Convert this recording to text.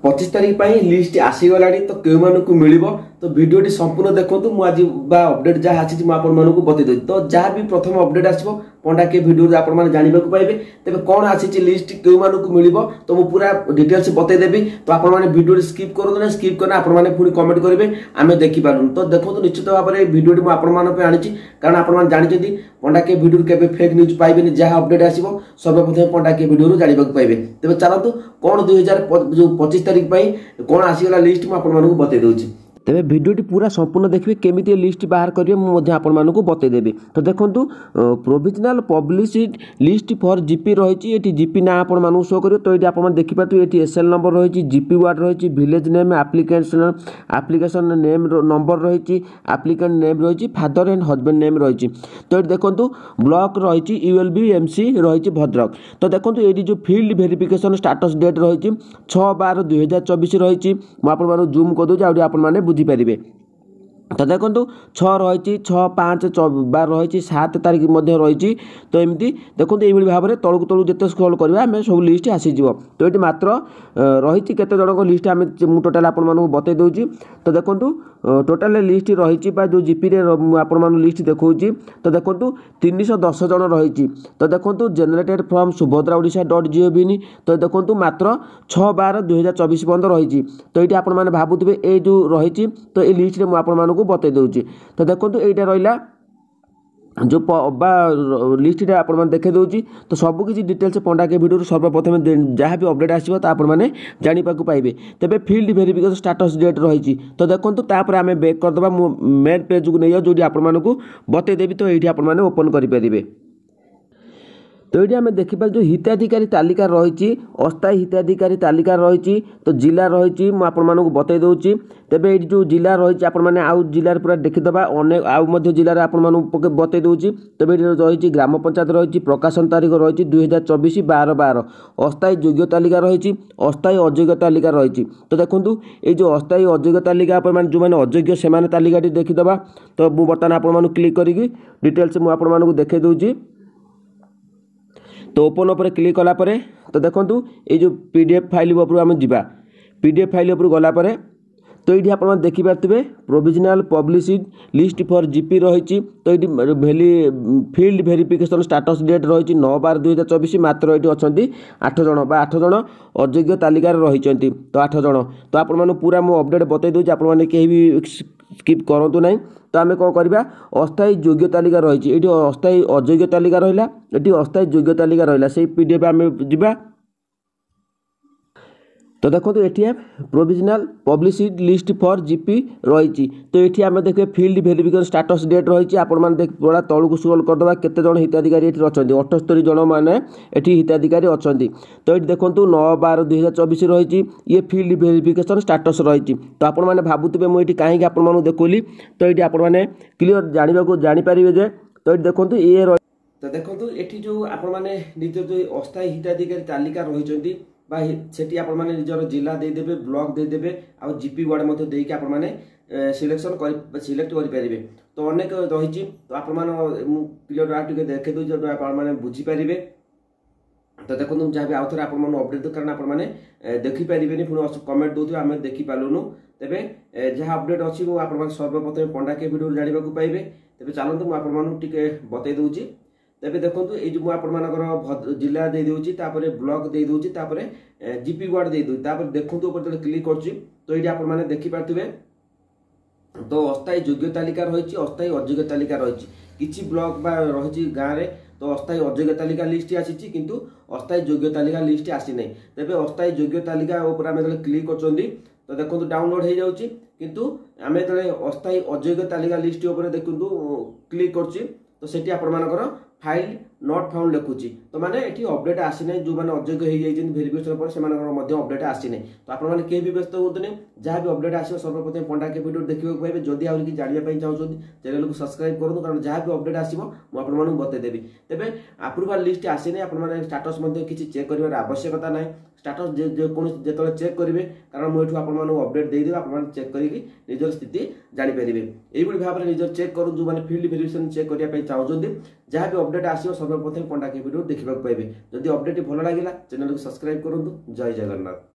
25 तारीख पर लिस्ट आसीगला तो क्यों मिल तो भिडियो संपूर्ण देखो आज अपडेट जहाँ आसी बतई तो जहाँ भी प्रथम अपडेट आसो पंडा के भिडियो आप जानवा पाइबे तेज कौन आसी लिस्ट क्यों मिल तो मुझे पूरा डिटेल्स बतईदेवी तो आपने भिडियो स्किप करूँ स्किप करना आपने पुणी कमेंट करेंगे आम देखिपारू तो देखो निश्चित भाव में भिडियो मुझे आनी कारण आप जानते पंडा के भिडियो के फेक न्यूज पाइबे जहाँ अपडेट आसो सर्वप्रथम पंडा के भिडियो जानवा पाइबे तेज चलतु कौन 2025 तारीख पर कौन आसीगला लिस्ट मुझे बतई दूसरी तेरे भिडियोटी पूरा संपूर्ण देखिए केमी लिस्ट बाहर करेंगे मुझे आपको बतईदेवी तो देखो प्रोविजनाल पब्लिसिड लिस्ट फॉर जीपी रही जीपी ना आपको शो कर तो ये आप देखिए ये एसएल नंबर रही जीपी वार्ड रही village name application name number रही आप्लिकेंट नेम रही फादर एंड हजबैंड नेम रही तो ये देखो ब्लॉक रही यूएलबी एमसी रही भद्रक तो देखो ये जो फील्ड वेरिफिकेशन स्टाटस डेट रही 6/12/2024 रही मुझे जूम करदे आप बुझीपारे तो देखो 6 रही 6/5/12 रही 7 तारीख रही तो एमती देखो ये भाव में तलू तलू जिते स्क्रॉल करवा आम सब लिस्ट आसीज तो ये मात्र रही केते जन लिस्ट आम टोटाल आपको बतई दूसरी तो देखो टोटाल लिस्ट रही जो जीपी आप लिस्ट देखा तो देखो 310 जन रही तो देखो जेनेटेड फ्रॉम सुभद्रा ओडिशा .gov तो देखो मात्र 6/12/2024 पर्यंत रही तो ये आपने भावुवे ये जो रही तो ये लिस्ट में आपको बतई दूसरी तो देखो यहाँ रहा जो लिस्ट आप देखे दूसरी तो सबकि डिटेल्स पंडा के भिडियो सर्वप्रथम जहाँ भी अपडेट आसो तो आपने जाना पाइबे तेज फील्ड वेरिफिकेशन स्टाटस डेट रही तो देखो तापर आम बैक करदे मेन पेज को नहीं जो आपको बतईदेवी तो ये आपने ओपन करेंगे तो ये आम देखा जो हिताधिकारी तालिका रही अस्थायी हिताधिकारी तालिका रही तो जिला रही मुझे बतई दूसरी तेज ये जो जिला रही आपने आउ जिलार पूरा देखीदे अनेक आउ जिले में बतई दूसरी तेज ये रही ग्राम पंचायत रही प्रकाशन तारीख रही 2024 12/12 अस्थायी योग्य तालिका रही अस्थायी अयोग्य तालिका रही तो देखो ये जो अस्थायी अयोग्य तालिका जो मैंने अयोग्य से तालिकाटी देखीदे तो मुझे बर्तमान आपको क्लिक करी डिटेल्स मुझे देखे दूसरी तो ओपन उपर क्लिक कला परे तो देखो ये जो पीडीएफ फाइल उपर आम जा पीडीएफ फाइल उपर गलापर तो ये आप देखिपे प्रोविजनाल पब्लिसिड लिस्ट फॉर जीपी रही तो ये फील्ड वेरिफिकेशन स्टाटस डेट रही 9/12/2024 मात्र ये अच्छा 8 जन 8 जन अयोग्य तालिकार रही तो 8 जन तो आप पूरा मो अपडेट बतई दूसरी आपने कहीं भी स्किप करूँ ना तो आम कौन करवा अस्थायी योग्य तालिका रही ये अस्थायी अयोग्य तालिका रहा ये अस्थायी योग्य तालिका रहा से पीडीएफ आम जा तो देखो ये प्रोविजनाल पब्लिसिड लिस्ट फॉर जीपी रही तो ये आम देखिए फील्ड वेरिफिकेशन स्टाटस डेट रही आपने पूरा तलू को स्क्रॉल करदे केते जन हिताधिकारी ये अच्छा 78 जन मैंने ये हिताधिकारी अच्छा तो ये देखो 9/12/2024 रही ये फील्ड वेरिफिकेशन स्टाटस रही तो आपने भावुवे मुझे कहीं आपको देखली तो ये आपने क्लीयर जानीपारे तो ये देखो ये तो देखो ये जो आपने निज जो अस्थायी हिताधिकारी तालिका रही सेठी आप निजर जिला देदेवे ब्लॉक देदेवे आ जीपी वार्ड देकी आपने सिलेक्शन सिलेक्ट करेंगे तो अनेक रही तो आप क्लियर देखे दूँ जो आपने बुझीपारे तो देखो जहाँ भी आउ थे आप अपडेट कारण आपने देखिपारे पुणी कमेंट दूसरे आम देखिपारूनु तेज जहाँ अपडेट अच्छी मुझे सर्वप्रथम पंडा के भिडियो जानवा पाइबे तेज चलते मुझे बतई दूसरी तेज देखो ये जो मुझे जिला दे दूसरी ब्लॉक दे दूसरी जीपी वार्ड दे दूसरी देखो ऊपर क्लिक कर तो ये आपने देखिपारे तो अस्थायी योग्य तालिका रही अस्थायी अयोग्य तालिका रही किसी ब्लॉक रही गाँव में तो अस्थायी अयोग्य तालिका लिस्ट आसी किंतु अस्थायी योग्य तालिका लिस्ट आसी ना तेज अस्थायी योग्य तालिका क्लिक कर तो देखो डाउनलोड हो जाऊँगी किंतु आम जो अस्थायी अयोग्य तालिका लिस्ट देखो क्लिक कर तो सेठी आपर फाइल नॉट फाउंड लिखुची तो माने ये अपडेट आसी ना जो मैंने अयोग्य हो वेरिफिकेशन पर से अपडेट आसी ना तो आपने कहीं भी व्यस्त हूँ जहाँ भी अपडेट आसो सर्वप्रथम पंडा के भिडियो देखा पाइबे जदि आगे कि जानवाई चाहते चैनल को सब्सक्राइब करूँ कारण जहाँ भी अपडेट आसो मुझे बतईदेवी तेज अप्रूवाल लिस्ट आसी ना आपने स्टाटस किसी चेक कर आवश्यकता ना स्टाटस जो चेक करेंगे कारण मुझे आपको अपडेट देदेवी आप चेक करके निजर स्थिति जानीपारे यही भाव में निजर चेक करूँ जो मैंने फील्ड वेरिफिकेशन चेक करने चाहते जहाँ भी अपडेट आसो सर्वप्रथम पंडा के भिडियो देखा पाइबे जदि अपडेट भल लगे चैनल को सब्सक्राइब करूँ जय जगन्नाथ।